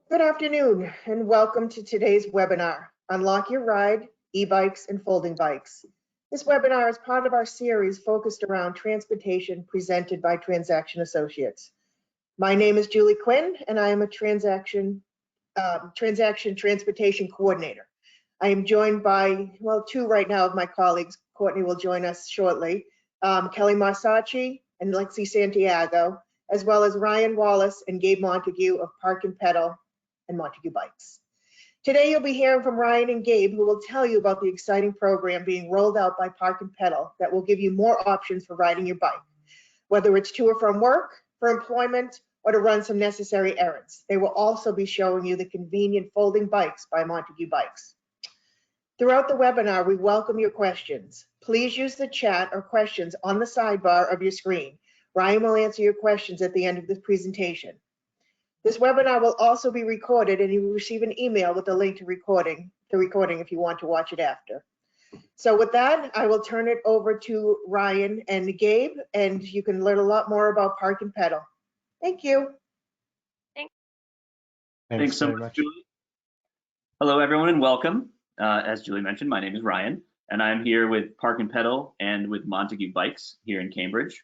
Good afternoon and welcome to today's webinar, Unlock Your Ride, eBikes and Folding Bikes. This webinar is part of our series focused around transportation presented by Transaction Associates. My name is Julie Quinn and I am a transportation coordinator. I am joined by, well, two right now of my colleagues. Courtney will join us shortly. Kelly Marsacci and Lexi Santiago, as well as Ryan Wallace and Gabe Montague of Park&Pedal and Montague Bikes. Today you'll be hearing from Ryan and Gabe, who will tell you about the exciting program being rolled out by Park&Pedal that will give you more options for riding your bike, whether it's to or from work, for employment, or to run some necessary errands. They will also be showing you the convenient folding bikes by Montague Bikes. Throughout the webinar, we welcome your questions. Please use the chat or questions on the sidebar of your screen. Ryan will answer your questions at the end of this presentation. This webinar will also be recorded and you will receive an email with a link to the recording if you want to watch it after. So with that, I will turn it over to Ryan and Gabe, and you can learn a lot more about Park&Pedal. Thank you. Thanks so much, Julie. Hello, everyone, and welcome. As Julie mentioned, my name is Ryan, and I'm here with Park&Pedal and with Montague Bikes here in Cambridge.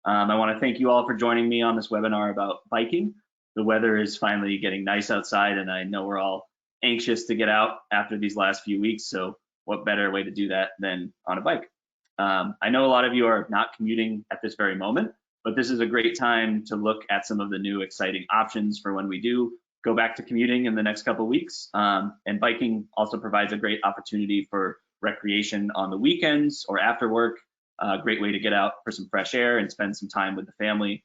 I want to thank you all for joining me on this webinar about biking. The weather is finally getting nice outside, and I know we're all anxious to get out after these last few weeks, so what better way to do that than on a bike? I know a lot of you are not commuting at this very moment, but this is a great time to look at some of the new exciting options for when we do go back to commuting in the next couple of weeks. And biking also provides a great opportunity for recreation on the weekends or after work. A great way to get out for some fresh air and spend some time with the family.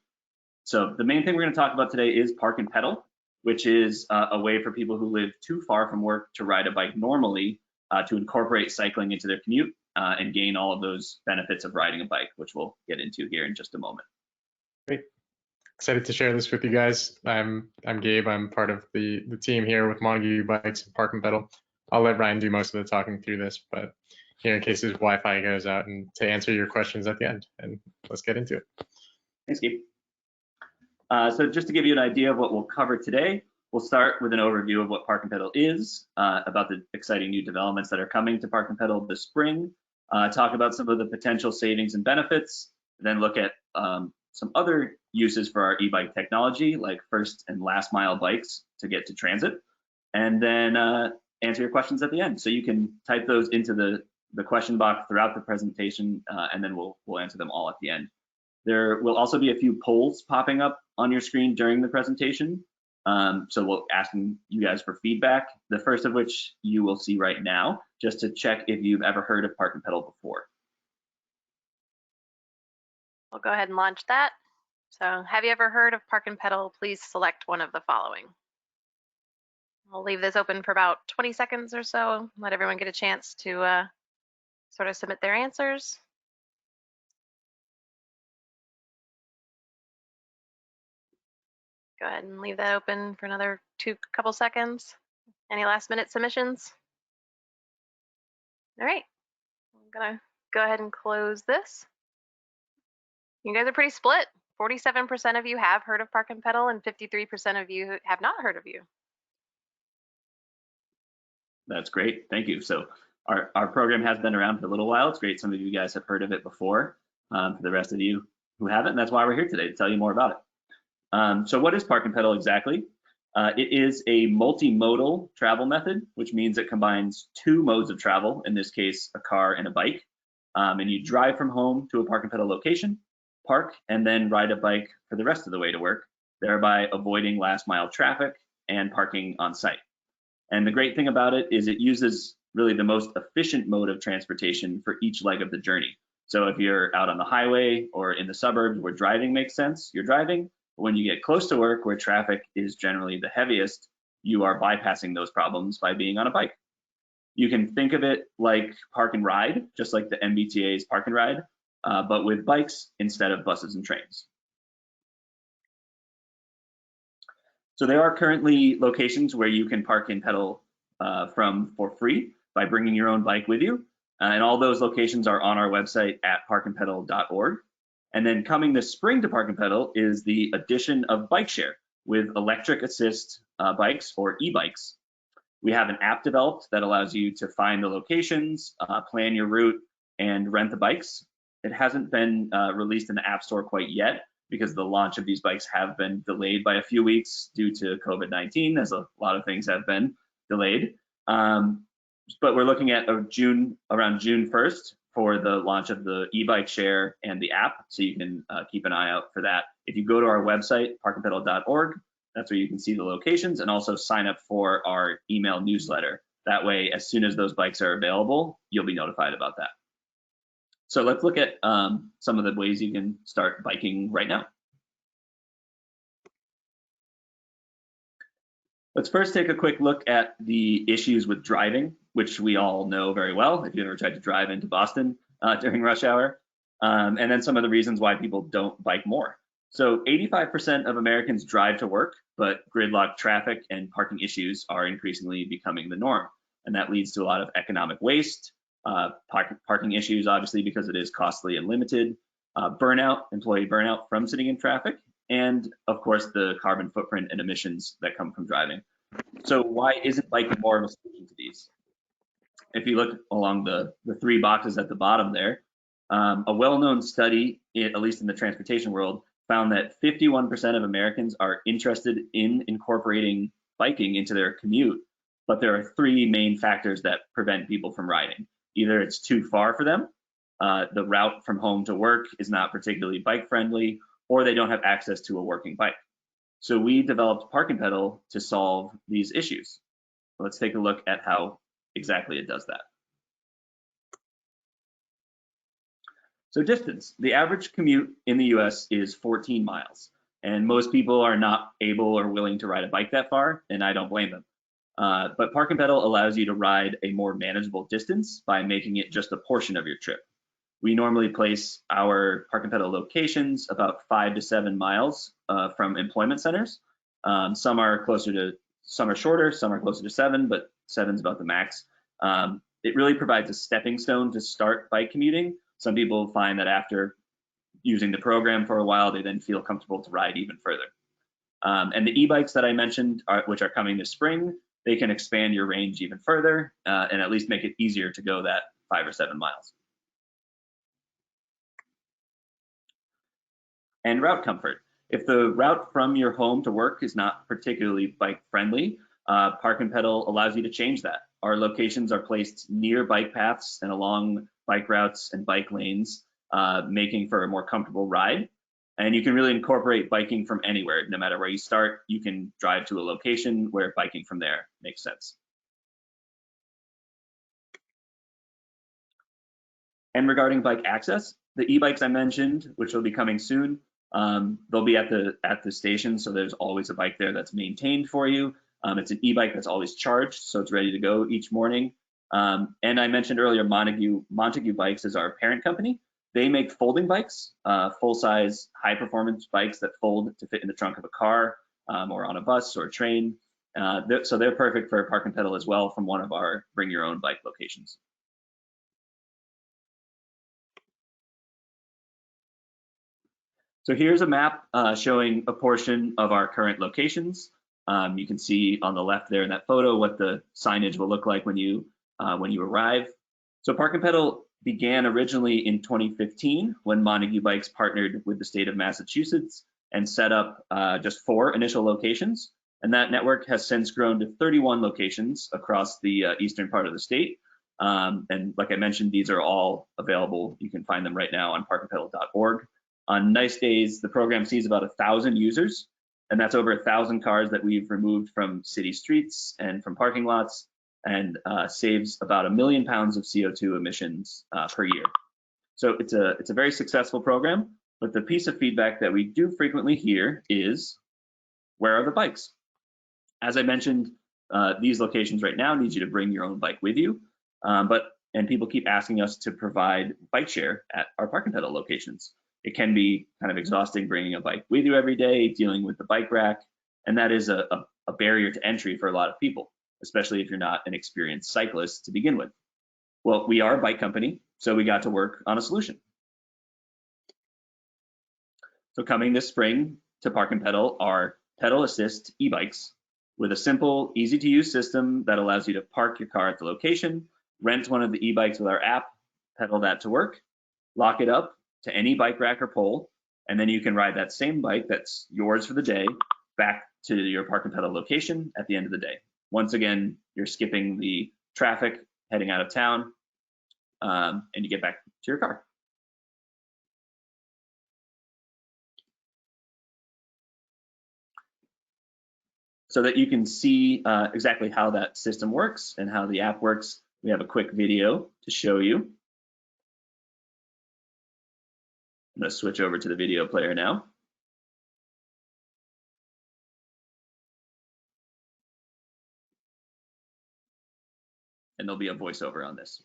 So the main thing we're going to talk about today is Park&Pedal, which is a way for people who live too far from work to ride a bike normally to incorporate cycling into their commute and gain all of those benefits of riding a bike, which we'll get into here in just a moment. Great. Excited to share this with you guys. I'm Gabe. I'm part of the team here with Montague Bikes and Park&Pedal. I'll let Ryan do most of the talking through this, but here in case his Wi-Fi goes out, and to answer your questions at the end. And let's get into it. Thanks, Gabe. So just to give you an idea of what we'll cover today, we'll start with an overview of what Park&Pedal is, about the exciting new developments that are coming to Park&Pedal this spring, talk about some of the potential savings and benefits, then look at some other uses for our e-bike technology, like first and last mile bikes to get to transit, and then answer your questions at the end. So you can type those into the question box throughout the presentation, and then we'll answer them all at the end. There will also be a few polls popping up on your screen during the presentation. So we'll ask you guys for feedback, the first of which you will see right now, just to check if you've ever heard of Park&Pedal before. We'll go ahead and launch that. So have you ever heard of Park&Pedal? Please select one of the following. I'll leave this open for about 20 seconds or so, let everyone get a chance to sort of submit their answers. Go ahead and leave that open for another couple seconds. Any last minute submissions? All right, I'm gonna go ahead and close this. You guys are pretty split. 47% of you have heard of Park&Pedal and 53% of you have not heard of you. That's great, thank you. So our program has been around for a little while. It's great some of you guys have heard of it before. For the rest of you who haven't, that's why we're here today, to tell you more about it. So what is Park&Pedal exactly? It is a multimodal travel method, which means it combines two modes of travel, in this case, a car and a bike. And you drive from home to a Park&Pedal location, park, and then ride a bike for the rest of the way to work, thereby avoiding last mile traffic and parking on site. And the great thing about it is it uses really the most efficient mode of transportation for each leg of the journey. So if you're out on the highway or in the suburbs where driving makes sense, you're driving. But when you get close to work where traffic is generally the heaviest, you are bypassing those problems by being on a bike. You can think of it like park and ride, just like the MBTA's park and ride, but with bikes instead of buses and trains. So there are currently locations where you can Park&Pedal from for free by bringing your own bike with you. And all those locations are on our website at parkandpedal.org. And then coming this spring to Park&Pedal is the addition of bike share. with electric assist bikes or e-bikes. We have an app developed that allows you to find the locations, plan your route, and rent the bikes. It hasn't been released in the App Store quite yet because the launch of these bikes have been delayed by a few weeks due to COVID-19, as a lot of things have been delayed. But we're looking at around June 1st for the launch of the e-bike share and the app, so you can keep an eye out for that. If you go to our website, parkandpedal.org, that's where you can see the locations and also sign up for our email newsletter. That way, as soon as those bikes are available, you'll be notified about that. So let's look at some of the ways you can start biking right now. Let's first take a quick look at the issues with driving, which we all know very well if you ever tried to drive into Boston during rush hour, and then some of the reasons why people don't bike more. So 85% of Americans drive to work, but gridlock traffic and parking issues are increasingly becoming the norm. And that leads to a lot of economic waste, parking issues, obviously, because it is costly and limited, employee burnout from sitting in traffic, and of course, the carbon footprint and emissions that come from driving. So why isn't biking more of a solution to these? If you look along the three boxes at the bottom there, a well-known study, at least in the transportation world, found that 51% of Americans are interested in incorporating biking into their commute, but there are three main factors that prevent people from riding. Either it's too far for them, the route from home to work is not particularly bike friendly, or they don't have access to a working bike. So we developed Park&Pedal to solve these issues. Let's take a look at how exactly it does that. So distance, the average commute in the US is 14 miles, and most people are not able or willing to ride a bike that far, and I don't blame them. But Park&Pedal allows you to ride a more manageable distance by making it just a portion of your trip. We normally place our Park&Pedal locations about 5 to 7 miles from employment centers. Some are shorter, some are closer to 7, but 7 is about the max. It really provides a stepping stone to start bike commuting. Some people find that after using the program for a while, they then feel comfortable to ride even further. And the e-bikes that I mentioned, which are coming this spring, they can expand your range even further and at least make it easier to go that 5 or 7 miles. And route comfort. If the route from your home to work is not particularly bike friendly, Park&Pedal allows you to change that. Our locations are placed near bike paths and along bike routes and bike lanes, making for a more comfortable ride. And you can really incorporate biking from anywhere. No matter where you start, you can drive to a location where biking from there makes sense. And regarding bike access, the e-bikes I mentioned, which will be coming soon, they'll be at the station, so there's always a bike there that's maintained for you. It's an e-bike that's always charged, so it's ready to go each morning. And I mentioned earlier, Montague Bikes is our parent company. They make folding bikes, full-size, high-performance bikes that fold to fit in the trunk of a car or on a bus or a train. So they're perfect for Park&Pedal as well from one of our Bring Your Own Bike locations. So here's a map showing a portion of our current locations. You can see on the left there in that photo what the signage will look like when you arrive. So Park&Pedal began originally in 2015 when Montague Bikes partnered with the state of Massachusetts and set up just 4 initial locations. And that network has since grown to 31 locations across the eastern part of the state. And like I mentioned, these are all available. You can find them right now on parkandpedal.org. On nice days, the program sees about 1,000 users, and that's over 1,000 cars that we've removed from city streets and from parking lots, and saves about 1 million pounds of CO2 emissions per year. So it's a very successful program, but the piece of feedback that we do frequently hear is, where are the bikes? As I mentioned, these locations right now need you to bring your own bike with you, and people keep asking us to provide bike share at our Park&Pedal locations. It can be kind of exhausting bringing a bike with you every day, dealing with the bike rack, and that is a barrier to entry for a lot of people, especially if you're not an experienced cyclist to begin with. Well, we are a bike company, so we got to work on a solution. So coming this spring to Park&Pedal are pedal assist eBikes with a simple, easy to use system that allows you to park your car at the location, rent one of the eBikes with our app, pedal that to work, lock it up to any bike rack or pole, and then you can ride that same bike that's yours for the day back to your Park and Pedal location at the end of the day. Once again, you're skipping the traffic heading out of town, and you get back to your car. So that you can see exactly how that system works and how the app works, we have a quick video to show you. I'm going to switch over to the video player now. And there'll be a voiceover on this.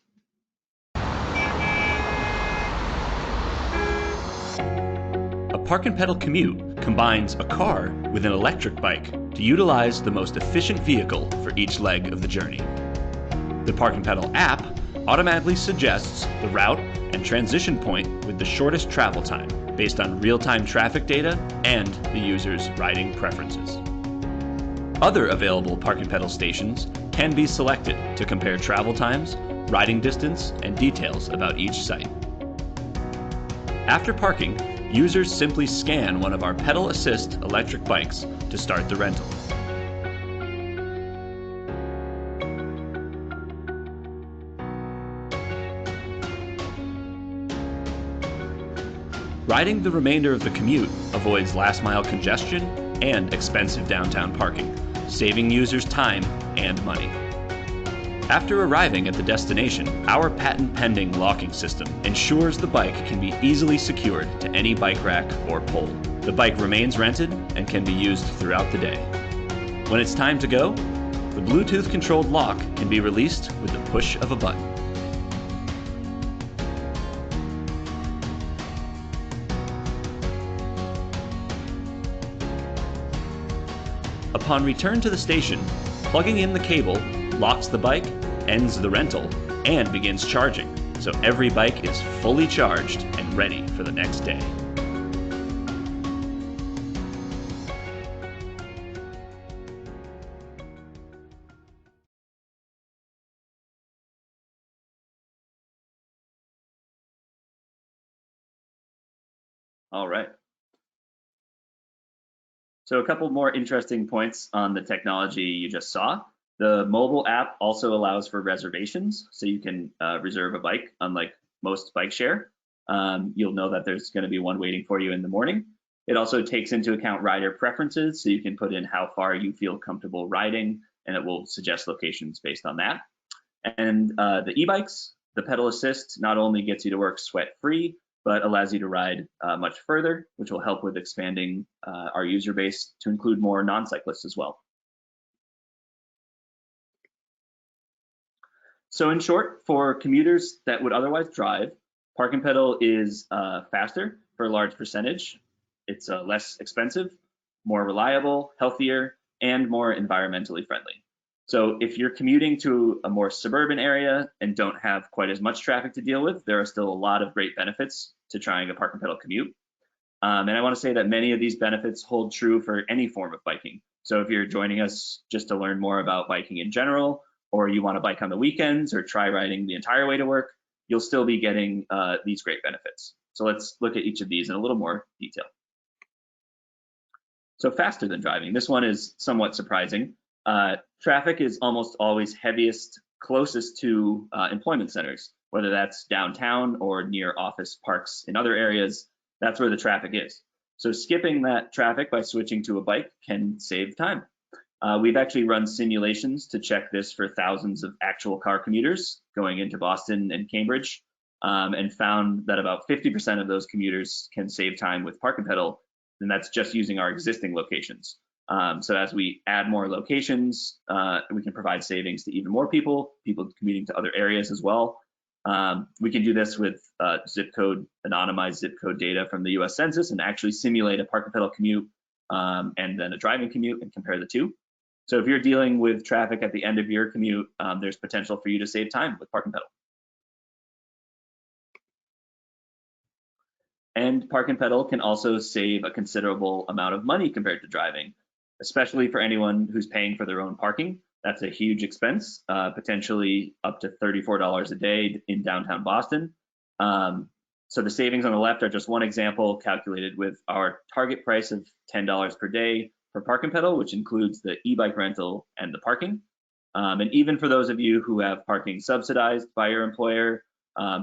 A Park and Pedal commute combines a car with an electric bike to utilize the most efficient vehicle for each leg of the journey. The Park and Pedal app automatically suggests the route and transition point with the shortest travel time based on real-time traffic data and the user's riding preferences. Other available Park and Pedal stations can be selected to compare travel times, riding distance, and details about each site. After parking, users simply scan one of our pedal assist electric bikes to start the rental. Riding the remainder of the commute avoids last mile congestion and expensive downtown parking, saving users time and money. After arriving at the destination, our patent-pending locking system ensures the bike can be easily secured to any bike rack or pole. The bike remains rented and can be used throughout the day. When it's time to go, the Bluetooth-controlled lock can be released with the push of a button. Upon return to the station, plugging in the cable locks the bike, ends the rental, and begins charging, so every bike is fully charged and ready for the next day. All right. So a couple more interesting points on the technology you just saw. The mobile app also allows for reservations, so you can reserve a bike, unlike most bike share. You'll know that there's going to be one waiting for you in the morning. It also takes into account rider preferences, so you can put in how far you feel comfortable riding, and it will suggest locations based on that. And the eBikes, the pedal assist not only gets you to work sweat-free, but allows you to ride much further, which will help with expanding our user base to include more non-cyclists as well. So in short, for commuters that would otherwise drive, Park and Pedal is faster for a large percentage. It's less expensive, more reliable, healthier, and more environmentally friendly. So if you're commuting to a more suburban area and don't have quite as much traffic to deal with, there are still a lot of great benefits to trying a Park and Pedal commute. And I want to say that many of these benefits hold true for any form of biking. So if you're joining us just to learn more about biking in general, or you want to bike on the weekends or try riding the entire way to work, you'll still be getting these great benefits. So let's look at each of these in a little more detail. So faster than driving. This one is somewhat surprising. Traffic is almost always heaviest closest to employment centers, whether that's downtown or near office parks in other areas. That's where the traffic is. So skipping that traffic by switching to a bike can save time. We've actually run simulations to check this for thousands of actual car commuters going into Boston and Cambridge, and found that about 50% of those commuters can save time with Park and Pedal, and that's just using our existing locations. So as we add more locations, we can provide savings to even more people commuting to other areas as well. We can do this with anonymized zip code data from the US Census and actually simulate a Park and Pedal commute and then a driving commute and compare the two. So if you're dealing with traffic at the end of your commute, there's potential for you to save time with Park and Pedal. And Park and Pedal can also save a considerable amount of money compared to driving. especially for anyone who's paying for their own parking. That's a huge expense, potentially up to $34 a day in downtown Boston. So the savings on the left are just one example calculated with our target price of $10 per day for Park&Pedal, which includes the e-bike rental and the parking. And even for those of you who have parking subsidized by your employer,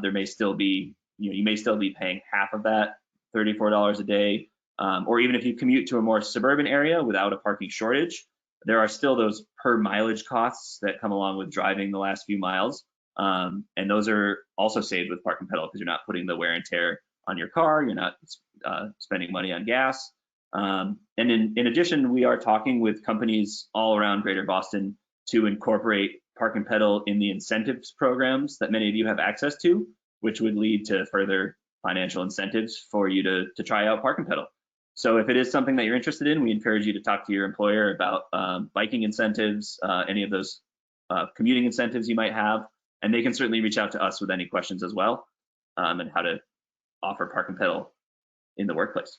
there may still be, you may still be paying half of that, $34 a day. Or even if you commute to a more suburban area without a parking shortage, there are still those per mileage costs that come along with driving the last few miles. And those are also saved with Park&Pedal because you're not putting the wear and tear on your car, you're not spending money on gas. And in addition, we are talking with companies all around Greater Boston to incorporate Park&Pedal in the incentives programs that many of you have access to, which would lead to further financial incentives for you to try out Park&Pedal. So if it is something that you're interested in, we encourage you to talk to your employer about biking incentives, any of those commuting incentives you might have, and they can certainly reach out to us with any questions as well, and how to offer Park&Pedal in the workplace.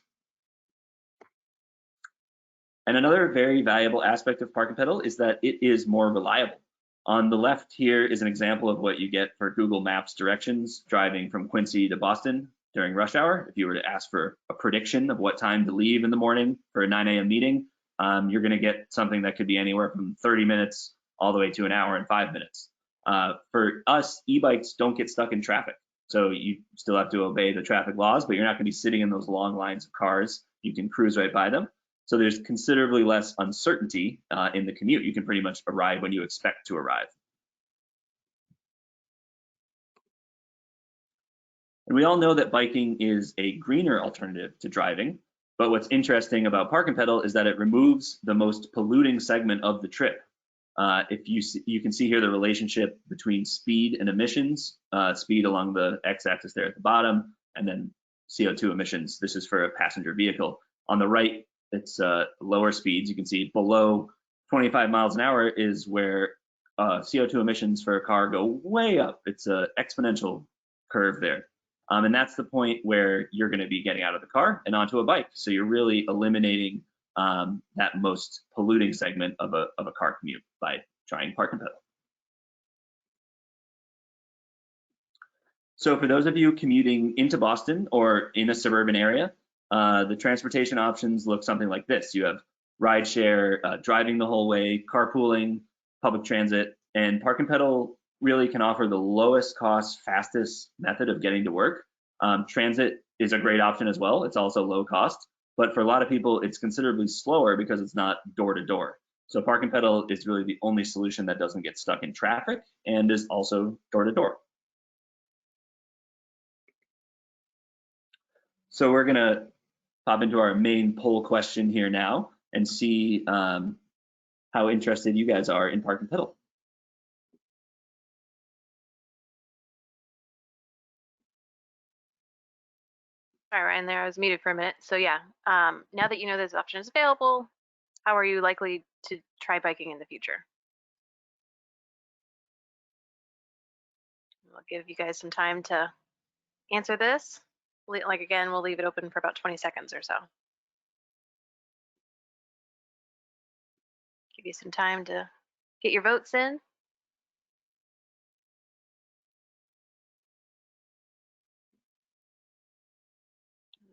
And another very valuable aspect of Park&Pedal is that it is more reliable. On the left here is an example of what you get for Google Maps directions driving from Quincy to Boston during rush hour. If you were to ask for a prediction of what time to leave in the morning for a 9 a.m. meeting, you're going to get something that could be anywhere from 30 minutes all the way to an hour and 5 minutes. For us, e-bikes don't get stuck in traffic. So you still have to obey the traffic laws, but you're not going to be sitting in those long lines of cars. You can cruise right by them. So there's considerably less uncertainty in the commute. You can pretty much arrive when you expect to arrive. And we all know that biking is a greener alternative to driving, but what's interesting about Park&Pedal is that it removes the most polluting segment of the trip. If you can see here the relationship between speed and emissions, speed along the x-axis there at the bottom, and then CO2 emissions. This is for a passenger vehicle. On the right, it's lower speeds. You can see below 25 miles an hour is where CO2 emissions for a car go way up. It's an exponential curve there. And that's the point where you're going to be getting out of the car and onto a bike. So you're really eliminating that most polluting segment of a car commute by trying Park&Pedal. So for those of you commuting into Boston or in a suburban area, the transportation options look something like this. You have rideshare, driving the whole way, carpooling, public transit, and Park&Pedal really can offer the lowest cost, fastest method of getting to work. Transit is a great option as well. It's also low cost, but for a lot of people, it's considerably slower because it's not door to door. So Park&Pedal is really the only solution that doesn't get stuck in traffic and is also door to door. So we're gonna pop into our main poll question here now and see how interested you guys are in Park&Pedal. All right, Ryan, there, I was muted for a minute. So yeah, now that you know this option is available, how are you likely to try biking in the future? I'll give you guys some time to answer this. Like again, we'll leave it open for about 20 seconds or so. Give you some time to get your votes in.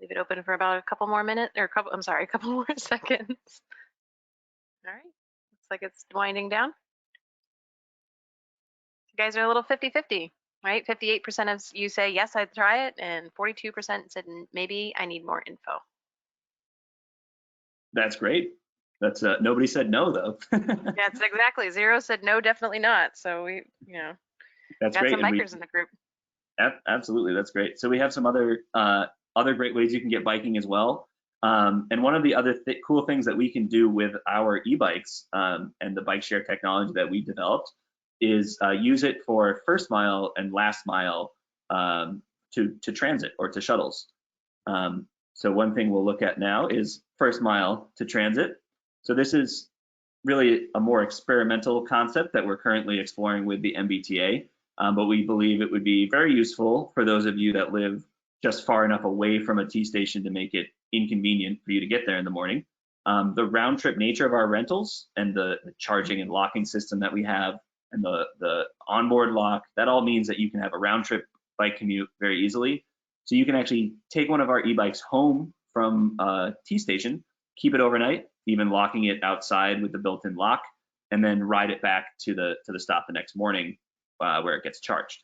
Leave it open for about a couple more minutes, or a couple more seconds. All right, looks like it's winding down. You guys are a little 50-50, right? 58% of you say, yes, I'd try it, and 42% said, maybe I need more info. That's great. That's nobody said no though. That's exactly. 0 said no, definitely not. So we, that's got great. some bikers in the group. Absolutely, that's great. So we have some other great ways you can get biking as well. And one of the other cool things that we can do with our e-bikes and the bike share technology that we developed is use it for first mile and last mile to transit or to shuttles. So one thing we'll look at now is first mile to transit. So this is really a more experimental concept that we're currently exploring with the MBTA, but we believe it would be very useful for those of you that live just far enough away from a T station to make it inconvenient for you to get there in the morning. The round trip nature of our rentals and the charging and locking system that we have and the onboard lock, that all means that you can have a round trip bike commute very easily. So you can actually take one of our e-bikes home from a T station, keep it overnight, even locking it outside with the built-in lock, and then ride it back to the stop the next morning where it gets charged.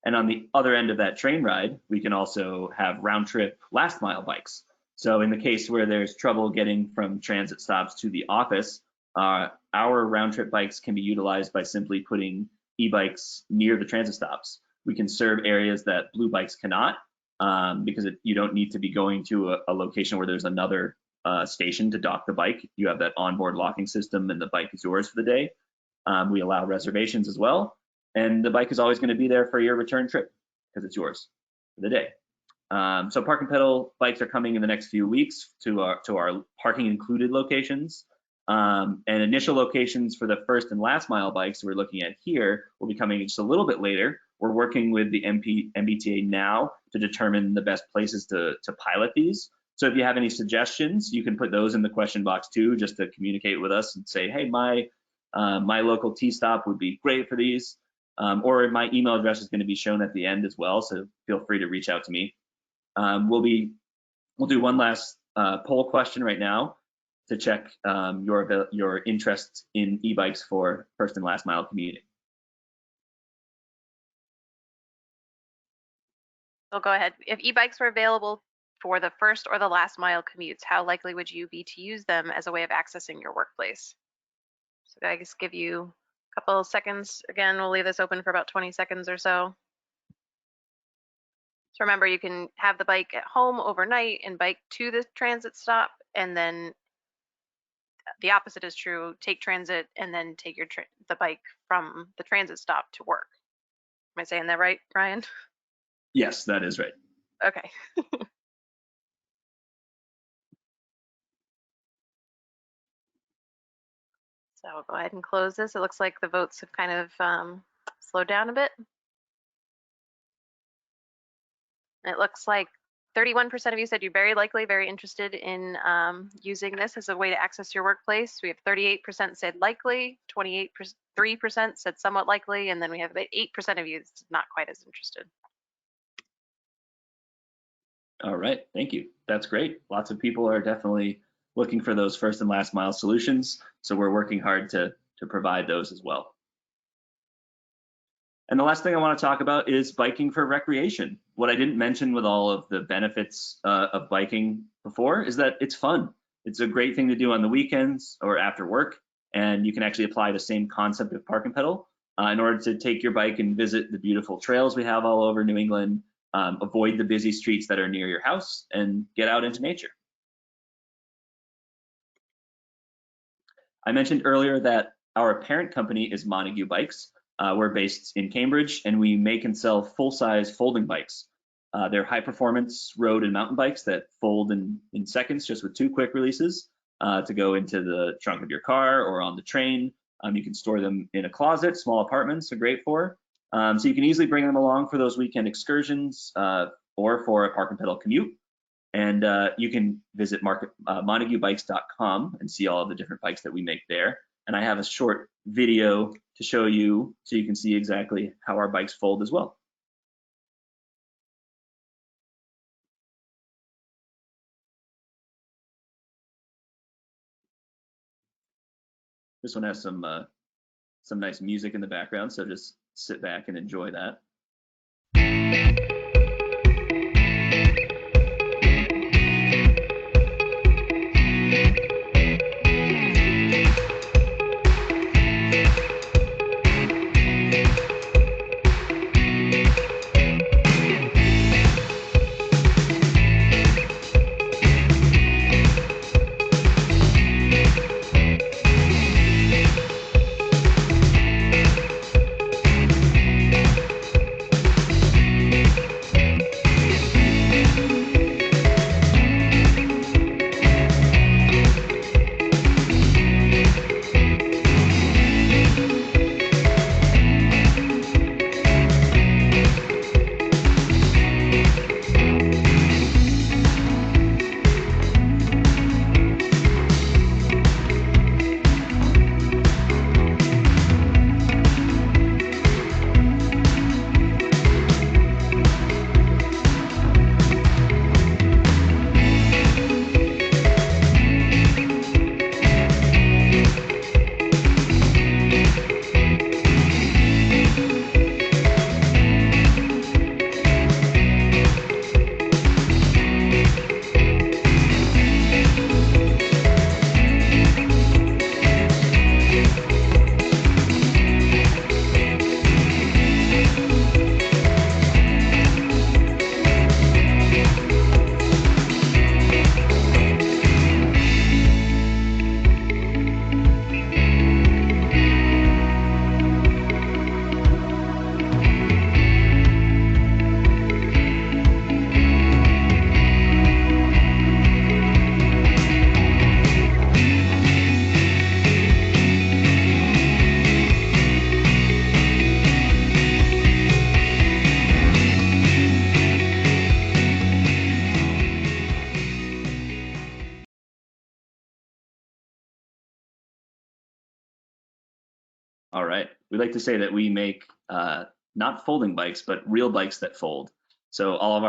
And on the other end of that train ride, we can also have round trip last mile bikes. So in the case where there's trouble getting from transit stops to the office, our round trip bikes can be utilized by simply putting e-bikes near the transit stops. We can serve areas that blue bikes cannot because you don't need to be going to a location where there's another station to dock the bike. You have that onboard locking system and the bike is yours for the day. We allow reservations as well. And the bike is always going to be there for your return trip because it's yours for the day. So Park&Pedal bikes are coming in the next few weeks to our parking included locations. And initial locations for the first and last mile bikes we're looking at here will be coming just a little bit later. We're working with the MBTA now to determine the best places to pilot these. So if you have any suggestions, you can put those in the question box too, just to communicate with us and say, hey, my local T-stop would be great for these. Or my email address is going to be shown at the end as well, so feel free to reach out to me. We'll do one last poll question right now to check your interest in e-bikes for first and last mile commuting. So go ahead. If e-bikes were available for the first or the last mile commutes, how likely would you be to use them as a way of accessing your workplace? So I just give you a couple of seconds. Again, we'll leave this open for about 20 seconds or so. So remember, you can have the bike at home overnight and bike to the transit stop, and then the opposite is true. Take transit and then take the bike from the transit stop to work. Am I saying that right, Ryan? Yes, that is right. Okay. So I'll go ahead and close this. It looks like the votes have kind of slowed down a bit. It looks like 31% of you said you're very likely, very interested in using this as a way to access your workplace. We have 38% said likely, 3% said somewhat likely, and then we have about 8% of you that's not quite as interested. All right, thank you. That's great. Lots of people are definitely looking for those first and last mile solutions. So we're working hard to provide those as well. And the last thing I want to talk about is biking for recreation. What I didn't mention with all of the benefits of biking before is that it's fun. It's a great thing to do on the weekends or after work. And you can actually apply the same concept of Park&Pedal in order to take your bike and visit the beautiful trails we have all over New England, avoid the busy streets that are near your house, and get out into nature. I mentioned earlier that our parent company is Montague Bikes. We're based in Cambridge, and we make and sell full-size folding bikes. They're high-performance road and mountain bikes that fold in seconds just with 2 quick releases to go into the trunk of your car or on the train. You can store them in a closet. Small apartments are great for. So you can easily bring them along for those weekend excursions or for a Park&Pedal commute. And you can visit montaguebikes.com and see all of the different bikes that we make there. And I have a short video to show you so you can see exactly how our bikes fold as well. This one has some nice music in the background, so just sit back and enjoy that. All right. We like to say that we make not folding bikes, but real bikes that fold. So all of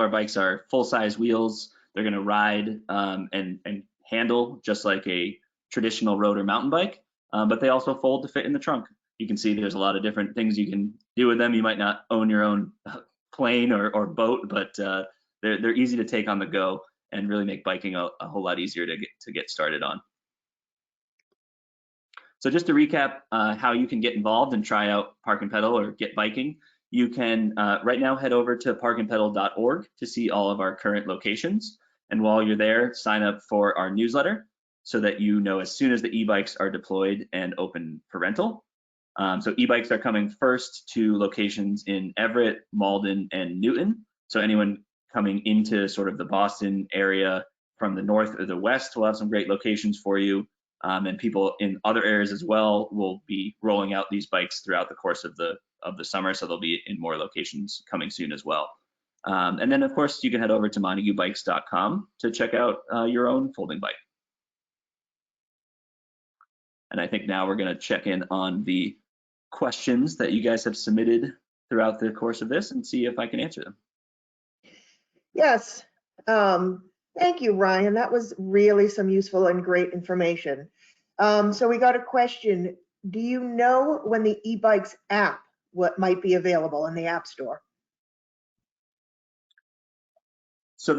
our bikes are full-size wheels. They're going to ride and handle just like a traditional road or mountain bike, but they also fold to fit in the trunk. You can see there's a lot of different things you can do with them. You might not own your own plane or boat, but they're easy to take on the go and really make biking a whole lot easier to get started on. So just to recap how you can get involved and try out Park&Pedal or get biking, you can right now head over to parkandpedal.org to see all of our current locations. And while you're there, sign up for our newsletter so that you know as soon as the e-bikes are deployed and open for rental. So e-bikes are coming first to locations in Everett, Malden, and Newton. So anyone coming into sort of the Boston area from the north or the west will have some great locations for you. And people in other areas as well will be rolling out these bikes throughout the course of the summer, so they'll be in more locations coming soon as well. And then of course you can head over to montaguebikes.com to check out your own folding bike. And I think now we're going to check in on the questions that you guys have submitted throughout the course of this and see if I can answer them. Yes. Thank you, Ryan. That was really some useful and great information. So we got a question. Do you know when the eBikes app might be available in the App Store? So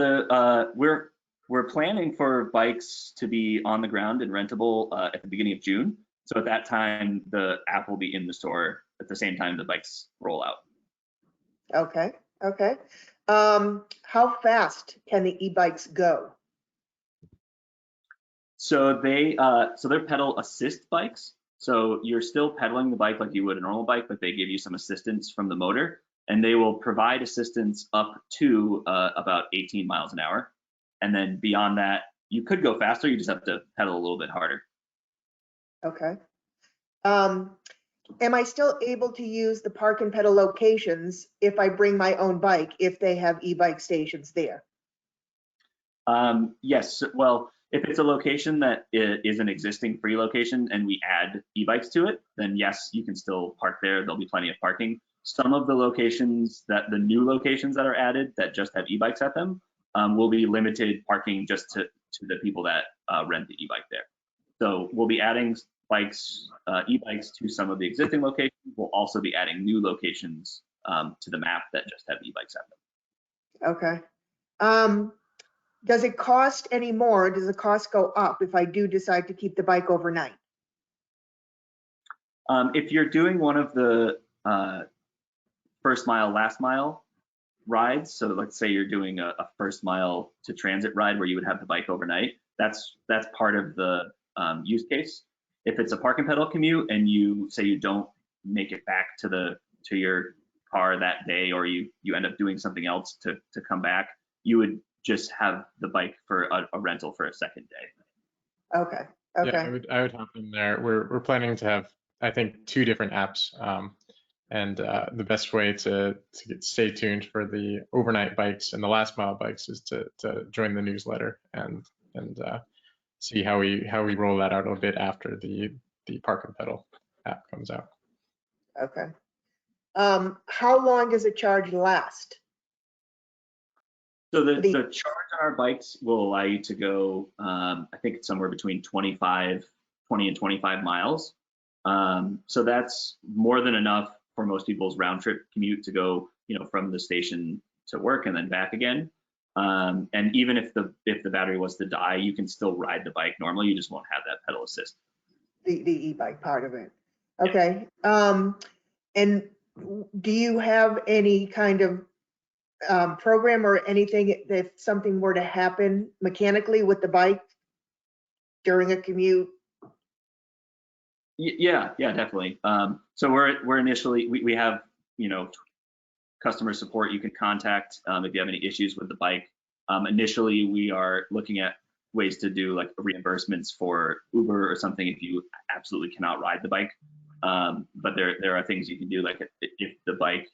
we're planning for bikes to be on the ground and rentable at the beginning of June. So at that time, the app will be in the store at the same time the bikes roll out. Okay. Okay. How fast can the e-bikes go? So they're pedal assist bikes. So you're still pedaling the bike like you would a normal bike, but they give you some assistance from the motor, and they will provide assistance up to about 18 miles an hour. And then beyond that, you could go faster. You just have to pedal a little bit harder. Okay. Am I still able to use the Park&Pedal locations if I bring my own bike, if they have e-bike stations there? Yes. Well, if it's a location that is an existing free location and we add e-bikes to it, then yes, you can still park there. There'll be plenty of parking. Some of the locations the new locations that are added that just have e-bikes at them will be limited parking just to the people that rent the e-bike there. So we'll be adding e-bikes to some of the existing locations. We'll also be adding new locations to the map that just have e-bikes at them. Okay. Does it cost any more? Does the cost go up if I do decide to keep the bike overnight? If you're doing one of the first mile, last mile rides, so let's say you're doing a first mile to transit ride where you would have the bike overnight, that's part of the use case. If it's a Park&Pedal commute and you say you don't make it back to your car that day, or you end up doing something else to come back, you would just have the bike for a rental for a second day. Okay. Okay. Yeah, I would hop in there. We're planning to have, I think, 2 different apps, and the best way to stay tuned for the overnight bikes and the last mile bikes is to join the newsletter and see how we roll that out a bit after the Park&Pedal app comes out. Okay. How long does a charge last? So the charge on our bikes will allow you to go, I think it's somewhere between 20 and 25 miles. So that's more than enough for most people's round trip commute to go, from the station to work and then back again. And even if the battery was to die, you can still ride the bike normally. You just won't have that pedal assist. The e-bike part of it. Okay. And do you have any kind of program or anything if something were to happen mechanically with the bike during a commute? Yeah, definitely. So we're initially, we have, customer support you can contact if you have any issues with the bike. Initially, we are looking at ways to do like reimbursements for Uber or something if you absolutely cannot ride the bike. But there are things you can do, like if the bike,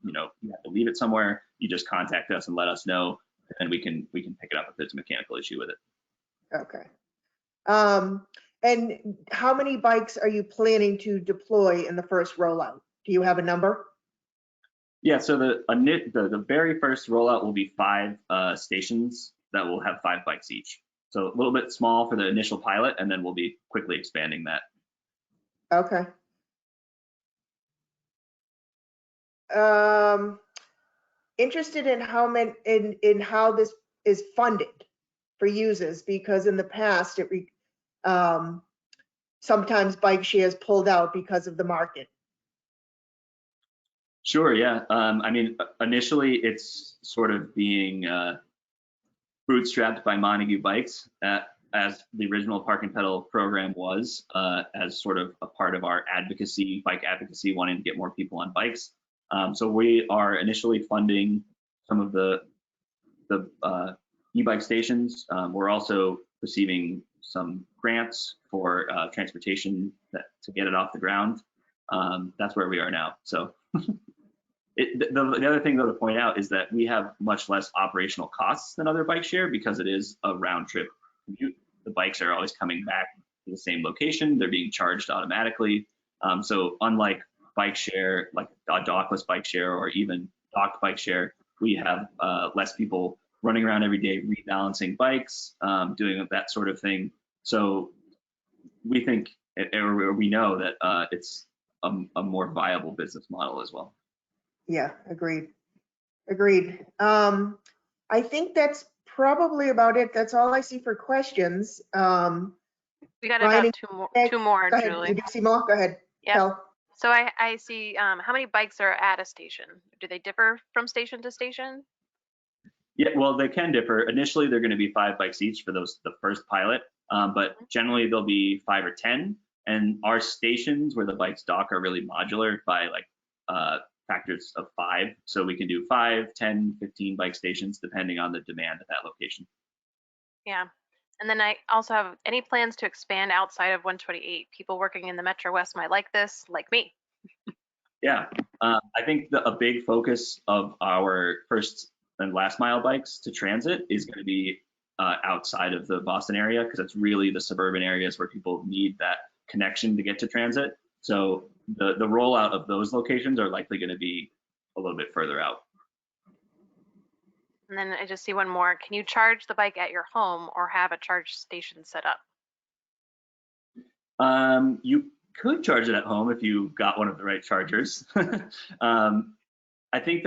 you have to leave it somewhere, you just contact us and let us know, and we can pick it up if there's a mechanical issue with it. Okay. And how many bikes are you planning to deploy in the first rollout? Do you have a number? Yeah, so the very first rollout will be 5 stations that will have 5 bikes each. So a little bit small for the initial pilot, and then we'll be quickly expanding that. Okay. Interested in how many, in how this is funded for users, because in the past sometimes bike shares pulled out because of the market. Sure, yeah. I mean, initially it's sort of being bootstrapped by Montague Bikes as the original Park&Pedal program was, as sort of a part of our advocacy, bike advocacy, wanting to get more people on bikes. So we are initially funding some of the e-bike stations. We're also receiving some grants for transportation to get it off the ground. That's where we are now. So the other thing though to point out is that we have much less operational costs than other bike share because it is a round trip commute. The bikes are always coming back to the same location. They're being charged automatically. So unlike bike share, like a dockless bike share or even docked bike share, we have less people running around every day rebalancing bikes, doing that sort of thing. So we think, or we know that it's a more viable business model as well. Yeah, agreed. Agreed. I think that's probably about it. That's all I see for questions. We got Ryan, about two more, Go ahead. Julie. You do see more? Go ahead. Yep. Kel. So I see how many bikes are at a station? Do they differ from station to station? Yeah, well, they can differ. Initially, they're going to be 5 bikes each for the first pilot, but generally they'll be 5 or 10. And our stations where the bikes dock are really modular by like factors of 5. So we can do 5, 10, 15 bike stations depending on the demand at that location. Yeah. And then I also have any plans to expand outside of 128? People working in the Metro West might like this, like me. Yeah, I think a big focus of our first and last mile bikes to transit is going to be outside of the Boston area, because it's really the suburban areas where people need that connection to get to transit. So the rollout of those locations are likely going to be a little bit further out. And then I just see one more. Can you charge the bike at your home or have a charge station set up? You could charge it at home if you got one of the right chargers. I think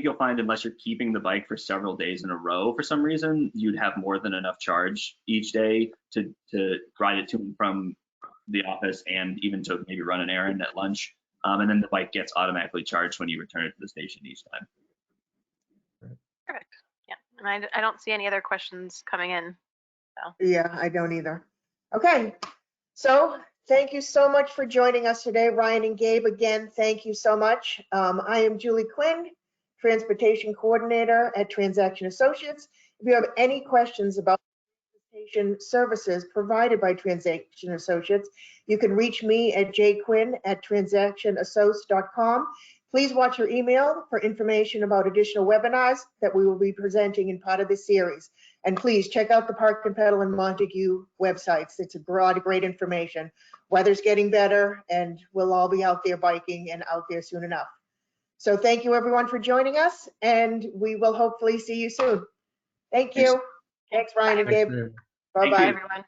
you'll find, unless you're keeping the bike for several days in a row for some reason, you'd have more than enough charge each day to ride it to and from the office and even to maybe run an errand at lunch. And then the bike gets automatically charged when you return it to the station each time. Perfect. Yeah. And I don't see any other questions coming in. So. Yeah, I don't either. Okay, so thank you so much for joining us today, Ryan and Gabe. Again, thank you so much. I am Julie Quinn, Transportation Coordinator at Transaction Associates. If you have any questions about transportation services provided by Transaction Associates, you can reach me at jquinn@transactionassociates.com. Please watch your email for information about additional webinars that we will be presenting in part of this series. And please check out the Park&Pedal and Montague websites. It's a broad, great information. Weather's getting better and we'll all be out there biking and out there soon enough. So thank you everyone for joining us, and we will hopefully see you soon. Thank you. Thanks Ryan and Gabe. Bye-bye. Bye everyone.